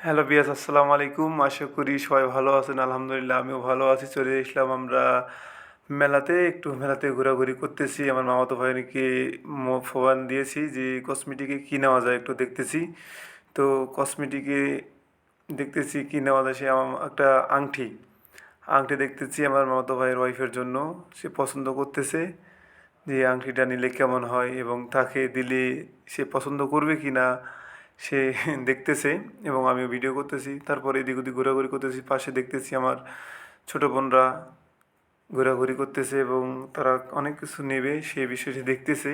Hello বিয়াস, আসসালামু আলাইকুম। আশা করি সবাই ভালো আছেন। আলহামদুলিল্লাহ আমিও ভালো আছি। চলে এসলাম আমরা মেলাতে ঘোরাঘুরি করতেছি। আমার মামাতো ভাইকে ফোন দিয়েছি যে কসমেটিকে কী নেওয়া যায় একটু দেখতেছি। তো কসমেটিকে দেখতেছি কী নেওয়া যায়, সে আমার একটা আংটি আংটি দেখতেছি আমার মামাতো ভাইয়ের ওয়াইফের জন্য। সে পছন্দ করতেছে যে আংটিটা নিলে কেমন হয় এবং তাকে দিলে সে পছন্দ করবে কি না সে দেখতেছে, এবং আমিও ভিডিও করতেছি। তারপরে এদিক ওদিক ঘোরাঘুরি করতেছি, পাশে দেখতেছি আমার ছোটো বোনরা ঘোরাঘুরি করতেছে এবং তারা অনেক কিছু নেবে সেই বিষয়টি দেখতেছে।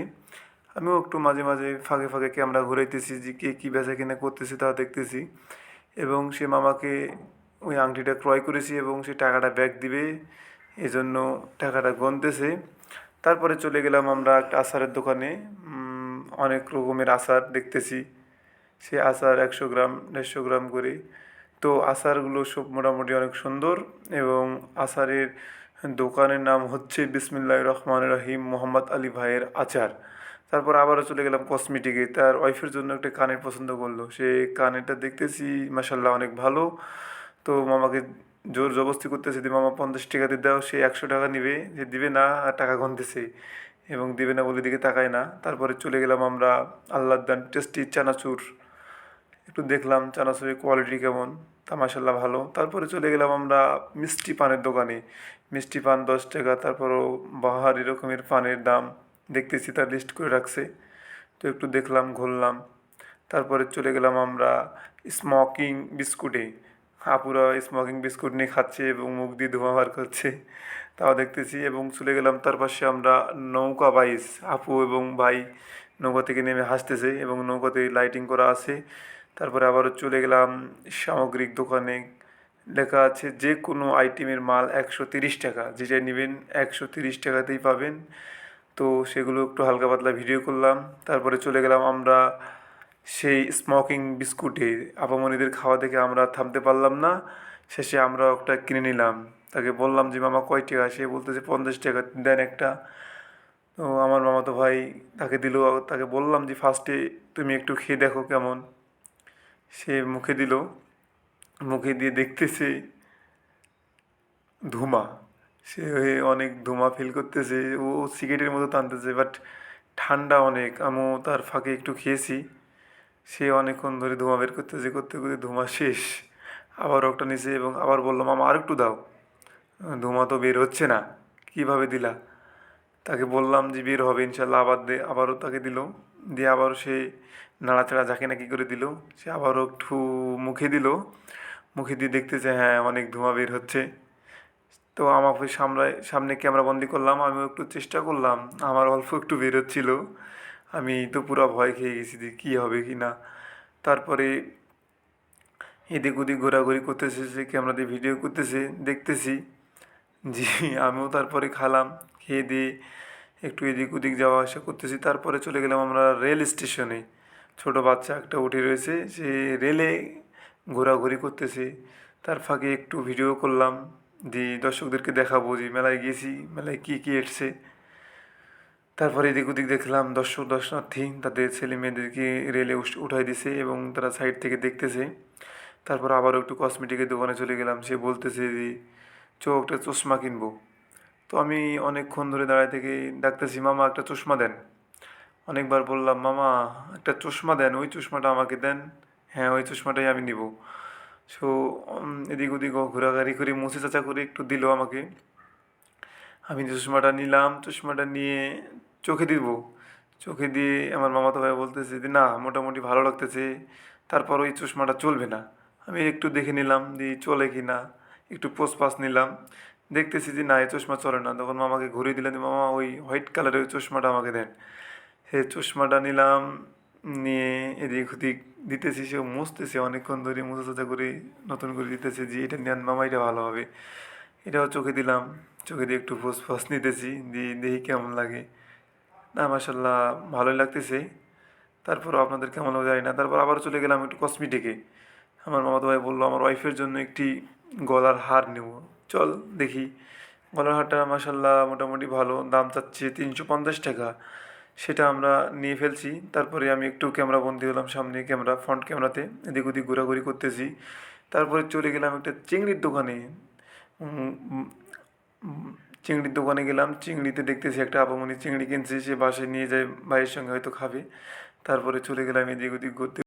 আমিও একটু মাঝে মাঝে ফাঁকে ফাঁকে ক্যামেরা ঘুরাইতেছি যে কে কী বেচা কিনা করতেছে তা দেখতেছি। এবং সে মামাকে ওই আংটিটা ক্রয় করেছি এবং সে টাকাটা ব্যাক দিবে, এজন্য টাকাটা গুনতেছে। তারপরে চলে গেলাম আমরা একটা আচারের দোকানে। অনেক রকমের আচার দেখতেছি। সে আচার 100 গ্রাম 150 গ্রাম করে। তো আচারগুলো সব মোটামুটি অনেক সুন্দর, এবং আচারের দোকানের নাম হচ্ছে বিসমিল্লাহির রহমানির রহিম মোহাম্মদ আলী ভাইয়ের আচার। তারপর আবারও চলে গেলাম কসমেটিকে। তার ওয়াইফের জন্য একটা কানের পছন্দ করলো, সে কানেরটা দেখতেছি মাসাল্লাহ অনেক ভালো। তো মামাকে জোর জবরদস্তি করতেছে যে মামা 50 টাকা দিয়ে দাও, সে 100 টাকা নিবে, যে দিবে না আর টাকা গুনতেছে এবং দিবে না বলে দিকে তাকায় না। তারপরে চলে গেলাম আমরা আল্লাহর দান টেস্টি চানাচুর একটু দেখলাম, চানাচুরের কোয়ালিটি কেমন, তা মাসাল্লাহ ভালো। তারপরে চলে গেলাম আমরা মিষ্টি পানের দোকানে। মিষ্টি পান 10 টাকা, তারপরও বাহারি রকমের পানের দাম দেখতেছি, তার লিস্ট করে রাখছে। তো একটু দেখলাম, ঘুরলাম। তারপরে চলে গেলাম আমরা স্মোকিং বিস্কুটে। আপুরা স্মোকিং বিস্কুট নিয়ে খাচ্ছে এবং মুখ দিয়ে ধোঁয়া বার করছে, তাও দেখতেছি। এবং চলে গেলাম তার পাশে আমরা নৌকা বাইস, আপু এবং ভাই নৌকা থেকে নেমে হাসতেছে এবং নৌকাতে লাইটিং করা আছে। তারপরে আবারও চলে গেলাম সামগ্রিক দোকানে। লেখা আছে যে কোনো আইটেমের মাল 130 টাকা, যেটা নেবেন 130 টাকাতেই পাবেন। তো সেগুলো একটু হালকা পাতলা ভিডিও করলাম। তারপরে চলে গেলাম আমরা সেই স্মোকিং বিস্কুটে। আপামনিদের খাওয়া দেখে আমরা থামতে পারলাম না, শেষে আমরা একটা কিনে নিলাম। তাকে বললাম যে মামা কয় টাকা, সে বলতেছে 50 টাকা, দেন একটা। তো আমার মামাতো ভাই তাকে দিল। তাকে বললাম যে ফার্স্টে তুমি একটু খেয়ে দেখো কেমন। সে মুখে দিল, মুখে দিয়ে দেখতেছে ধুমা। সে অনেক ধুমা ফিল করতেছে, ও সিগারেটের মতো টানতেছে, বাট ঠান্ডা অনেক। আমিও তার ফাঁকে একটু খেয়েছি। সে অনেকক্ষণ ধরে ধোঁয়া বের করতেছে, করতে করতে ধোঁয়া শেষ। আবার একটা নিচে এবং আবার বললাম মামা আর একটু দাও, ধোঁয়া তো বের হচ্ছে না, কীভাবে দিলা। তাকে বললাম যে বের হবে ইনশাল্লাহ, আবার দে। আবারও তাকে দিল, দিয়ে আবারও সে নাড়াচাড়া যাকে নাকি করে দিল। সে আবারও একটু মুখে দিল, মুখে দিয়ে দেখতেছে হ্যাঁ অনেক ধোঁয়া বের হচ্ছে। তো আমাকে সামনে ক্যামেরা বন্দি করলাম, আমিও একটু চেষ্টা করলাম, আমার অল্প একটু বের হচ্ছিল। আমি তো পুরো ভয় খেয়ে গেছি যে কী হবে কি না। তারপরে এদিক ওদিক ঘোরাঘুরি করতেছে, সে ক্যামেরা দিয়ে ভিডিও করতেছে, দেখতেছি। জি, আমিও তারপরে খালাম, খেয়ে দিয়ে একটু এদিক ওদিক যাওয়া আসা করতেছি। তারপরে চলে গেলাম আমরা রেল স্টেশনে। ছোট বাচ্চা একটা উঠে রয়েছে, সে রেলে ঘোরাঘুরি করতেছে। তার ফাঁকে একটু ভিডিও করলাম, যে দর্শকদেরকে দেখাবো যে মেলায় গিয়েছি, মেলায় কী কী এসছে। তারপরে এদিক ওদিক দেখলাম দর্শনার্থী তাদের ছেলে মেয়েদেরকে রেলে উঠাই দিছে এবং তারা সাইড থেকে দেখতেছে। তারপর আবারও একটু কসমেটিকের দোকানে চলে গেলাম, সে বলতেছে যে একটা চশমা কিনবো। তো আমি অনেকক্ষণ ধরে দাঁড়ায় থেকে ডাকতেছি মামা একটা চশমা দেন। অনেকবার বললাম মামা একটা চশমা দেন, ওই চশমাটা আমাকে দেন। হ্যাঁ ওই চশমাটাই আমি নিব। সো এদিক ওদিক ঘোরাঘুরি করে মুছে চাচা করে একটু দিল আমাকে। আমি চশমাটা নিলাম, চশমাটা নিয়ে চোখে দিব। চোখে দিয়ে আমার মামাতো ভাই বলতেছে যে না মোটামুটি ভালো লাগতেছে, তারপর ওই চশমাটা চলবে না। আমি একটু দেখে নিলাম যে চলে কি না, একটু পোজ পাস নিলাম, দেখতেছি যে না এই চশমা চলে না। তখন মামাকে ঘুরিয়ে দিলাম যে মামা ওই হোয়াইট কালারের ওই চশমাটা আমাকে দেন। সে চশমাটা নিলাম, নিয়ে এদিক ওদিক দিতেছি, সে মুছতেছে অনেকক্ষণ ধরে মুছা চাচা করে নতুন করে দিতেছে যে এটা নেন মামা, এটা ভালো হবে। এটাও চোখে দিলাম, চোখে দিয়ে একটু ফুসফাস নিতেছি, দিয়ে দেখি কেমন লাগে। না মাসাল্লাহ ভালোই লাগতেছে। তারপরও আপনাদের কেমন লাগে জানি না। তারপর আবার চলে গেলাম একটু কসমেটিকে। আমার মামাতো ভাই বললো আমার ওয়াইফের জন্য একটি গলার হার নেব, চল দেখি। গলার হারটা মাসাল্লাহ মোটামুটি ভালো, দাম চাচ্ছে 350 টাকা। সেটা আমরা নিয়ে ফেলছি। তারপরে আমি একটু ক্যামেরা বন্দী হলাম, সামনে ক্যামেরা, ফ্রন্ট ক্যামেরাতে এদিক ওদিক ঘোরাঘুরি করতেছি। তারপরে চলে গেলাম একটা চিংড়ির দোকানে। উম, উম, উম, চিংড়ির দোকানে গেলাম, চিংড়িতে দেখতেছি একটা আপামনি চিংড়ি কিনছে, সে বাসায় নিয়ে যায়, ভাইয়ের সঙ্গে হয়তো খাবে। তারপরে চলে গেলাম এদিক ওদিক ঘুরতে।